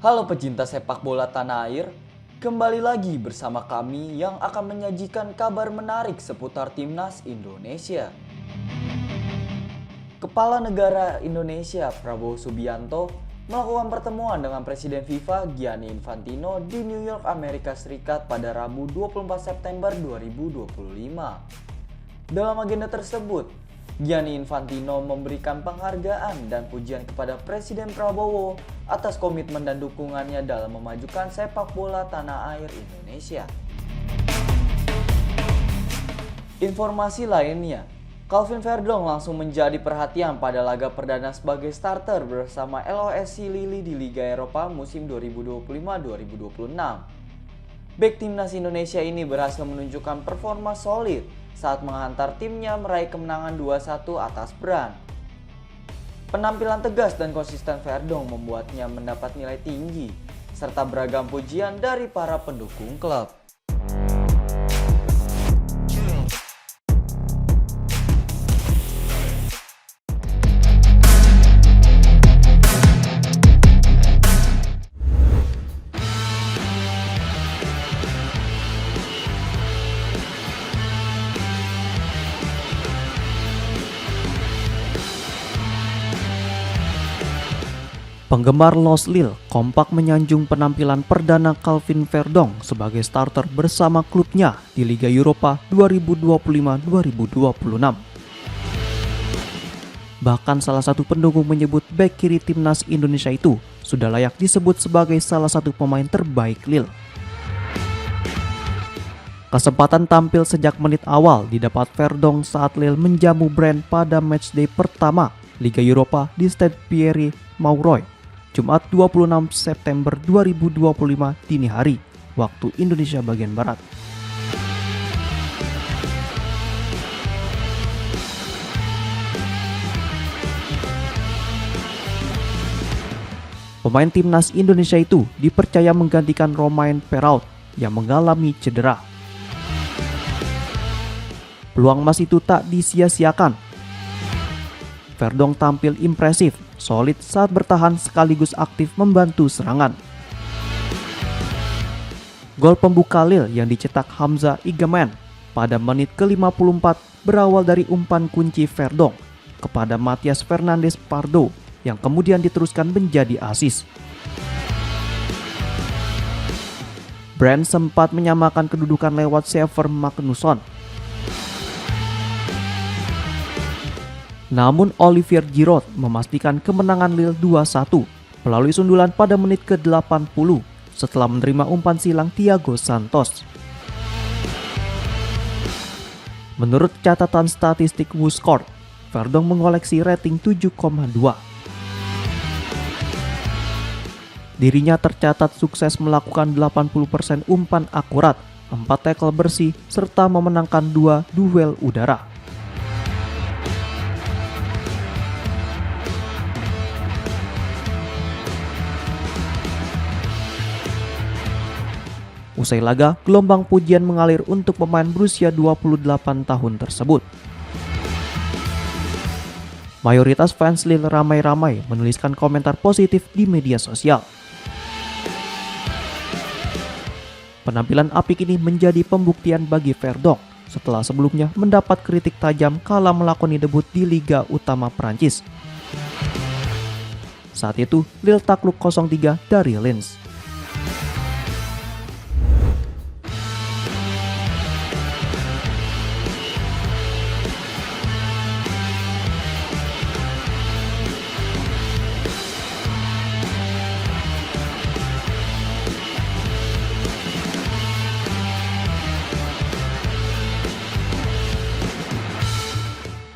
Halo pecinta sepak bola tanah air, kembali lagi bersama kami yang akan menyajikan kabar menarik seputar Timnas Indonesia. Kepala Negara Indonesia Prabowo Subianto melakukan pertemuan dengan Presiden FIFA Gianni Infantino di New York, Amerika Serikat pada Rabu 24 September 2025. Dalam agenda tersebut, Gianni Infantino memberikan penghargaan dan pujian kepada Presiden Prabowo atas komitmen dan dukungannya dalam memajukan sepak bola tanah air Indonesia. Informasi lainnya, Calvin Verdong langsung menjadi perhatian pada laga perdana sebagai starter bersama LOSC Lille di Liga Eropa musim 2025-2026. Bek Timnas Indonesia ini berhasil menunjukkan performa solid saat menghantar timnya meraih kemenangan 2-1 atas Brann. Penampilan tegas dan konsisten Verdong membuatnya mendapat nilai tinggi, serta beragam pujian dari para pendukung klub. Penggemar Los Lille kompak menyanjung penampilan perdana Calvin Verdong sebagai starter bersama klubnya di Liga Eropa 2025-2026. Bahkan salah satu pendukung menyebut bek kiri timnas Indonesia itu sudah layak disebut sebagai salah satu pemain terbaik Lille. Kesempatan tampil sejak menit awal didapat Verdong saat Lille menjamu Brann pada matchday pertama Liga Eropa di Stade Pierre-Mauroy, Jumat 26 September 2025 dini hari, waktu Indonesia bagian Barat. Pemain timnas Indonesia itu dipercaya menggantikan Romain Perraud yang mengalami cedera. Peluang emas itu tak disia-siakan. Verdong tampil impresif, solid saat bertahan sekaligus aktif membantu serangan. Gol pembuka Lille yang dicetak Hamza Igemen pada menit ke-54 berawal dari umpan kunci Verdong kepada Matias Fernandes Pardo yang kemudian diteruskan menjadi assist. Brann sempat menyamakan kedudukan lewat Sever Magnusson. Namun Olivier Giroud memastikan kemenangan Lille 2-1 melalui sundulan pada menit ke-80 setelah menerima umpan silang Thiago Santos. Menurut catatan statistik WhoScored, Verdong mengoleksi rating 7,2. Dirinya tercatat sukses melakukan 80% umpan akurat, 4 tackle bersih, serta memenangkan 2 duel udara. Usai laga, gelombang pujian mengalir untuk pemain berusia 28 tahun tersebut. Mayoritas fans Lille ramai-ramai menuliskan komentar positif di media sosial. Penampilan apik ini menjadi pembuktian bagi Verdong setelah sebelumnya mendapat kritik tajam kala melakoni debut di Liga Utama Prancis. Saat itu, Lille takluk 0-3 dari Lens.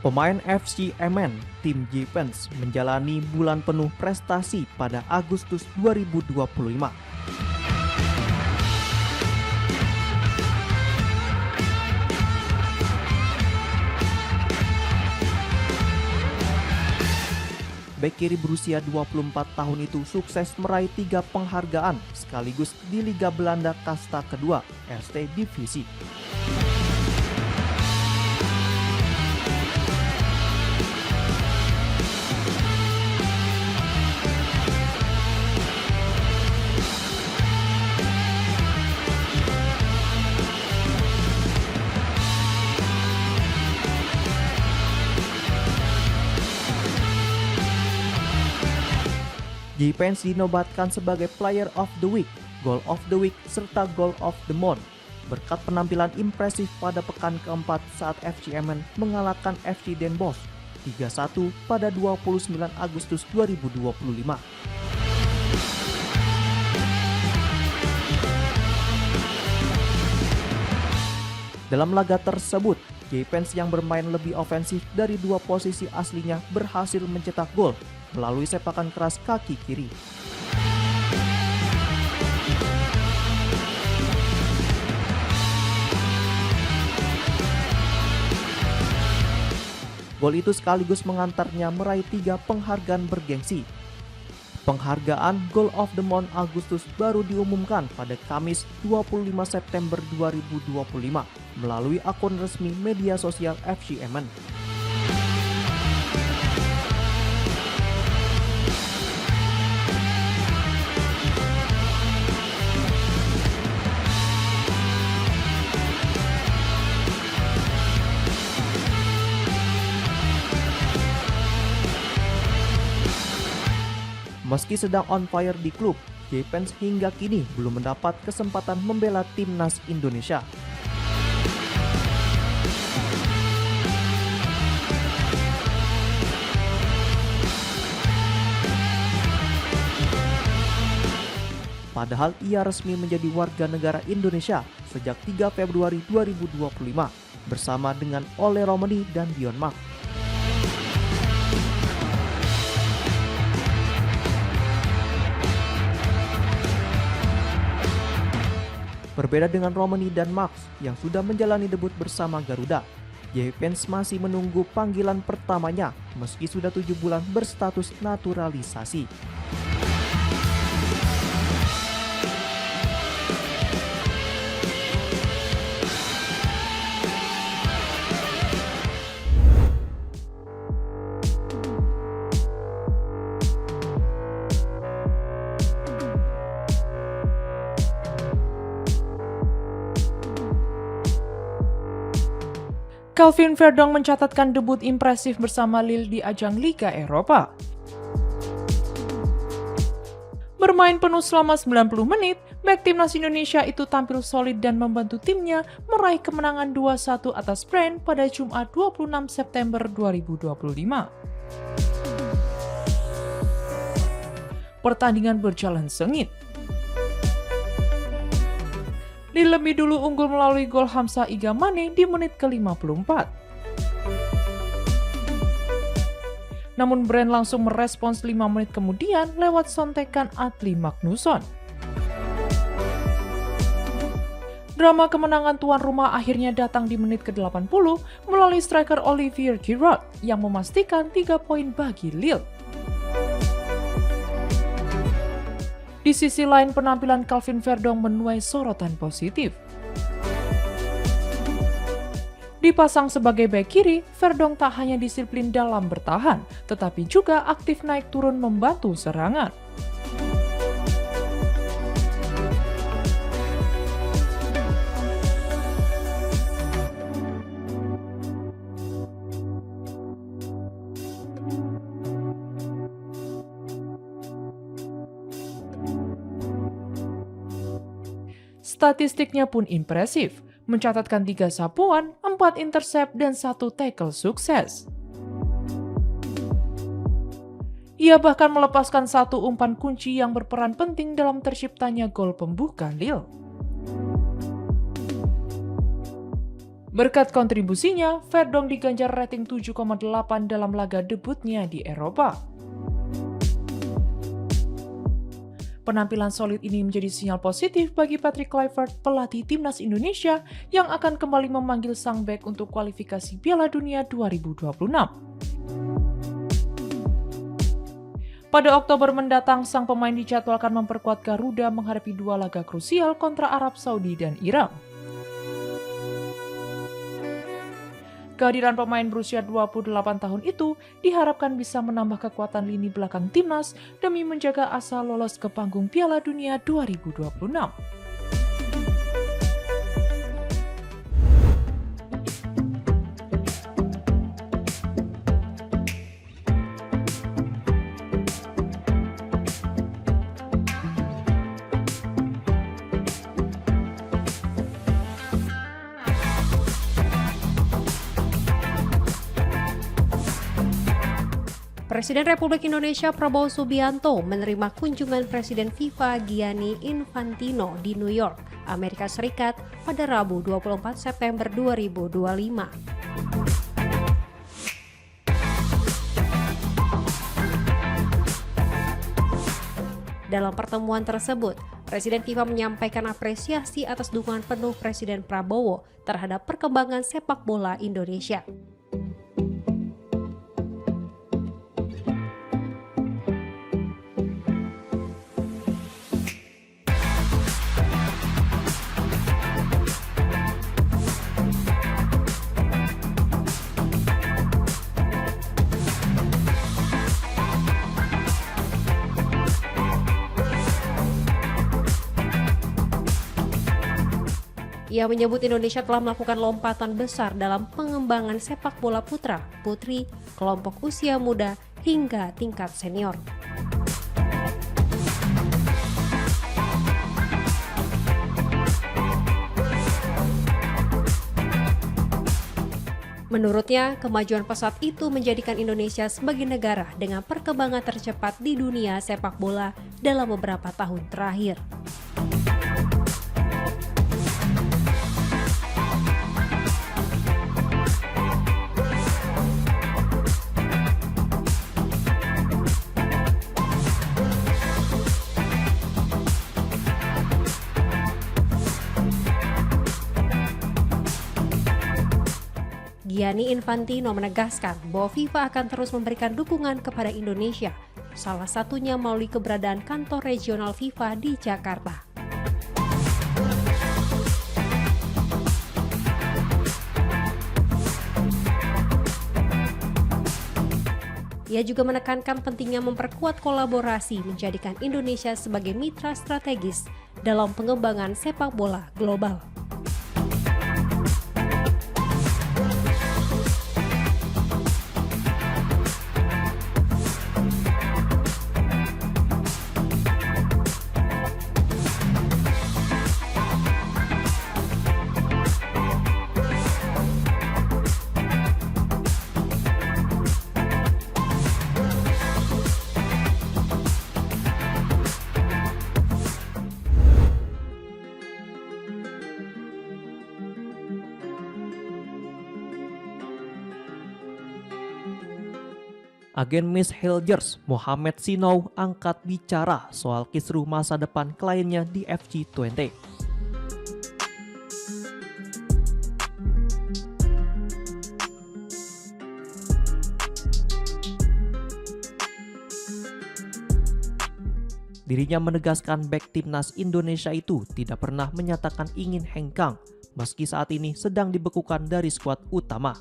Pemain FC Emmen, tim Jepens, menjalani bulan penuh prestasi pada Agustus 2025. Bek kiri berusia 24 tahun itu sukses meraih 3 penghargaan sekaligus di Liga Belanda kasta kedua, Eerste Divisie. J. Pence dinobatkan sebagai Player of the Week, Goal of the Week, serta Goal of the Month berkat penampilan impresif pada pekan keempat saat FC Emmen mengalahkan FC Den Bosch 3-1 pada 29 Agustus 2025. Dalam laga tersebut, J. Pence yang bermain lebih ofensif dari dua posisi aslinya berhasil mencetak gol melalui sepakan keras kaki kiri. Gol itu sekaligus mengantarnya meraih 3 penghargaan bergengsi. Penghargaan Goal of the Month Agustus baru diumumkan pada Kamis 25 September 2025 melalui akun resmi media sosial FC Emmen. Meski sedang on fire di klub, J. Pence hingga kini belum mendapat kesempatan membela timnas Indonesia. Padahal ia resmi menjadi warga negara Indonesia sejak 3 Februari 2025 bersama dengan Ole Romeni dan Dion Mack. Berbeda dengan Romeni dan Max yang sudah menjalani debut bersama Garuda, J. Pence masih menunggu panggilan pertamanya meski sudah 7 bulan berstatus naturalisasi. Calvin Verdong mencatatkan debut impresif bersama Lille di ajang Liga Eropa. Bermain penuh selama 90 menit, bek timnas Indonesia itu tampil solid dan membantu timnya meraih kemenangan 2-1 atas Brann pada Jumat 26 September 2025. Pertandingan berjalan sengit. Lille lebih dulu unggul melalui gol Hamza Igamane di menit ke-54. Namun Brann langsung merespons 5 menit kemudian lewat sontekan Atli Magnusson. Drama kemenangan tuan rumah akhirnya datang di menit ke-80 melalui striker Olivier Giroud yang memastikan 3 poin bagi Lille. Di sisi lain, penampilan Calvin Verdong menuai sorotan positif. Dipasang sebagai bek kiri, Verdong tak hanya disiplin dalam bertahan, tetapi juga aktif naik turun membantu serangan. Statistiknya pun impresif, mencatatkan 3 sapuan, 4 intercept, dan 1 tackle sukses. Ia bahkan melepaskan 1 umpan kunci yang berperan penting dalam terciptanya gol pembuka Lille. Berkat kontribusinya, Verdong diganjar rating 7,8 dalam laga debutnya di Eropa. Penampilan solid ini menjadi sinyal positif bagi Patrick Kluivert, pelatih timnas Indonesia yang akan kembali memanggil sang bek untuk kualifikasi Piala Dunia 2026. Pada Oktober mendatang, sang pemain dijadwalkan memperkuat Garuda menghadapi 2 laga krusial kontra Arab Saudi dan Iran. Kehadiran pemain berusia 28 tahun itu diharapkan bisa menambah kekuatan lini belakang timnas demi menjaga asa lolos ke panggung Piala Dunia 2026. Presiden Republik Indonesia Prabowo Subianto menerima kunjungan Presiden FIFA Gianni Infantino di New York, Amerika Serikat pada Rabu 24 September 2025. Dalam pertemuan tersebut, Presiden FIFA menyampaikan apresiasi atas dukungan penuh Presiden Prabowo terhadap perkembangan sepak bola Indonesia. Ia menyebut Indonesia telah melakukan lompatan besar dalam pengembangan sepak bola putra, putri, kelompok usia muda, hingga tingkat senior. Menurutnya, kemajuan pesat itu menjadikan Indonesia sebagai negara dengan perkembangan tercepat di dunia sepak bola dalam beberapa tahun terakhir. Gianni Infantino menegaskan bahwa FIFA akan terus memberikan dukungan kepada Indonesia, salah satunya melalui keberadaan kantor regional FIFA di Jakarta. Ia juga menekankan pentingnya memperkuat kolaborasi menjadikan Indonesia sebagai mitra strategis dalam pengembangan sepak bola global. Agen Miss Hilgers, Mohamed Sinow, angkat bicara soal kisruh masa depan kliennya di FC20. Dirinya menegaskan bek timnas Indonesia itu tidak pernah menyatakan ingin hengkang, meski saat ini sedang dibekukan dari skuad utama.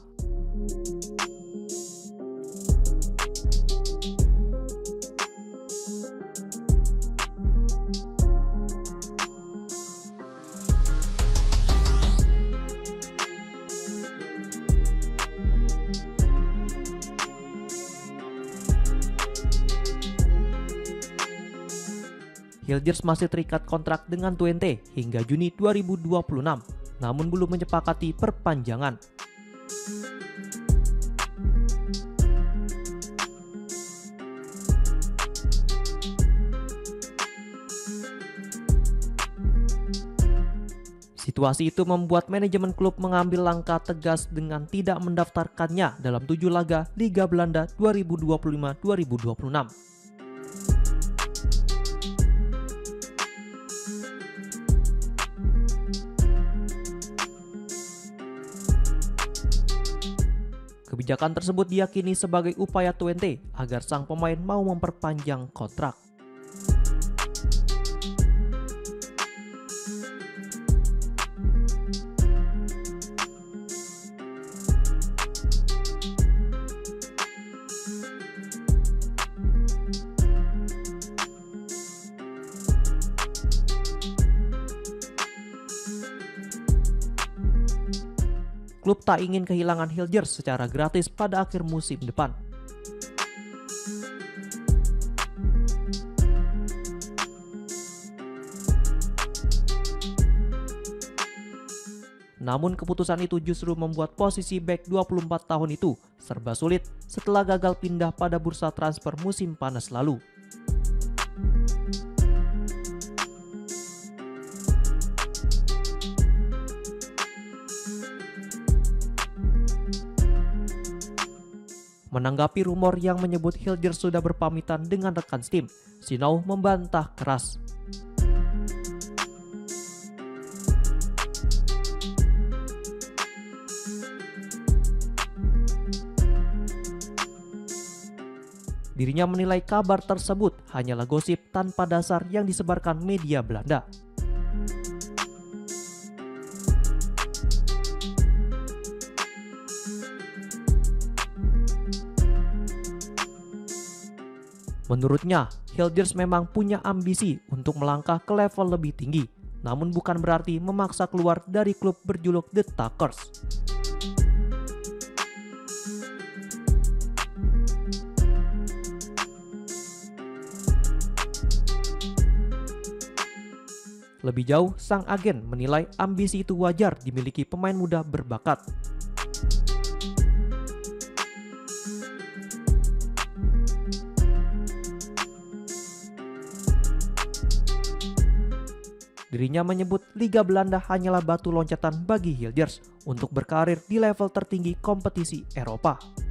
Hilgers masih terikat kontrak dengan Twente hingga Juni 2026, namun belum menyepakati perpanjangan. Situasi itu membuat manajemen klub mengambil langkah tegas dengan tidak mendaftarkannya dalam 7 laga Liga Belanda 2025-2026. Kebijakan tersebut diyakini sebagai upaya Twente agar sang pemain mau memperpanjang kontrak. Klub tak ingin kehilangan Hilgers secara gratis pada akhir musim depan. Namun keputusan itu justru membuat posisi bek 24 tahun itu serba sulit setelah gagal pindah pada bursa transfer musim panas lalu. Menanggapi rumor yang menyebut Hilders sudah berpamitan dengan rekan tim, Sinau membantah keras. Dirinya menilai kabar tersebut hanyalah gosip tanpa dasar yang disebarkan media Belanda. Menurutnya, Hilders memang punya ambisi untuk melangkah ke level lebih tinggi, namun bukan berarti memaksa keluar dari klub berjuluk The Tuckers. Lebih jauh, sang agen menilai ambisi itu wajar dimiliki pemain muda berbakat. Dirinya menyebut Liga Belanda hanyalah batu loncatan bagi Hilders untuk berkarir di level tertinggi kompetisi Eropa.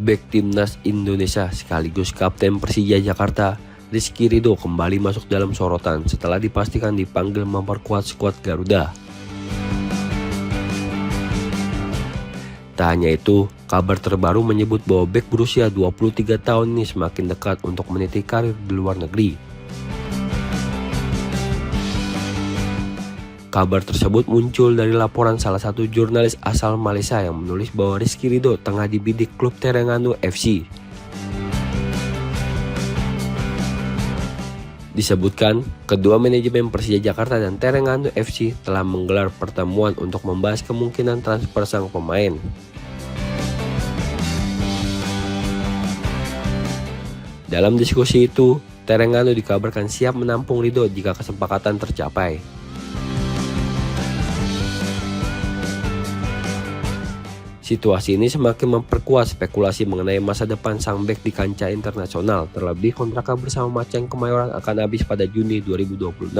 Bek timnas Indonesia sekaligus kapten Persija Jakarta, Rizky Ridho kembali masuk dalam sorotan setelah dipastikan dipanggil memperkuat skuad Garuda. Tak hanya itu, kabar terbaru menyebut bahwa bek berusia 23 tahun ini semakin dekat untuk meniti karir di luar negeri. Kabar tersebut muncul dari laporan salah satu jurnalis asal Malaysia yang menulis bahwa Rizky Ridho tengah dibidik klub Terengganu FC. Disebutkan, kedua manajemen Persija Jakarta dan Terengganu FC telah menggelar pertemuan untuk membahas kemungkinan transfer sang pemain. Dalam diskusi itu, Terengganu dikabarkan siap menampung Ridho jika kesepakatan tercapai. Situasi ini semakin memperkuat spekulasi mengenai masa depan sang bek di kancah internasional, terlebih kontraknya bersama Macan Kemayoran akan habis pada Juni 2026.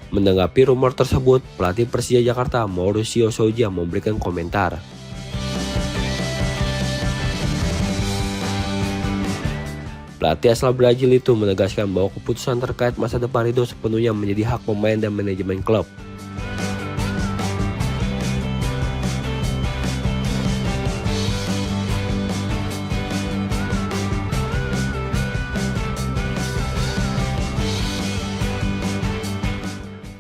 Menanggapi rumor tersebut, pelatih Persija Jakarta Mauricio Souza memberikan komentar. Pelatih asal Brazil itu menegaskan bahwa keputusan terkait masa depan Ridho sepenuhnya menjadi hak pemain dan manajemen klub.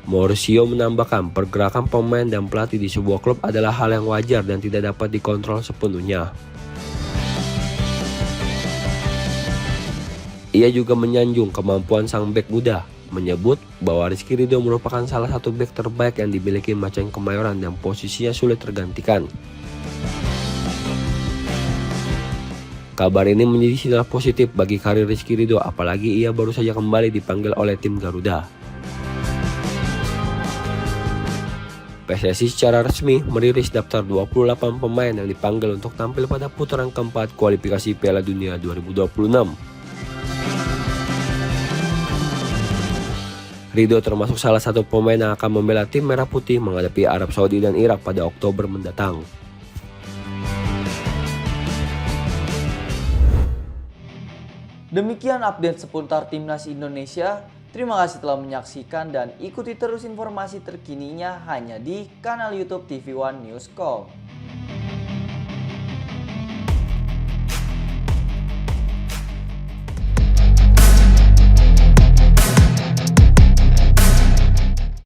Mauricio menambahkan pergerakan pemain dan pelatih di sebuah klub adalah hal yang wajar dan tidak dapat dikontrol sepenuhnya. Ia juga menyanjung kemampuan sang bek muda, menyebut bahwa Rizky Ridho merupakan salah satu bek terbaik yang dimiliki Macan Kemayoran dan posisinya sulit tergantikan. Kabar ini menjadi sinyal positif bagi karir Rizky Ridho, apalagi ia baru saja kembali dipanggil oleh tim Garuda. PSSI secara resmi merilis daftar 28 pemain yang dipanggil untuk tampil pada putaran keempat kualifikasi Piala Dunia 2026. Ridho termasuk salah satu pemain yang akan membela tim Merah Putih menghadapi Arab Saudi dan Irak pada Oktober mendatang. Demikian update seputar Timnas Indonesia. Terima kasih telah menyaksikan dan ikuti terus informasi terkininya hanya di kanal YouTube TV One News Com.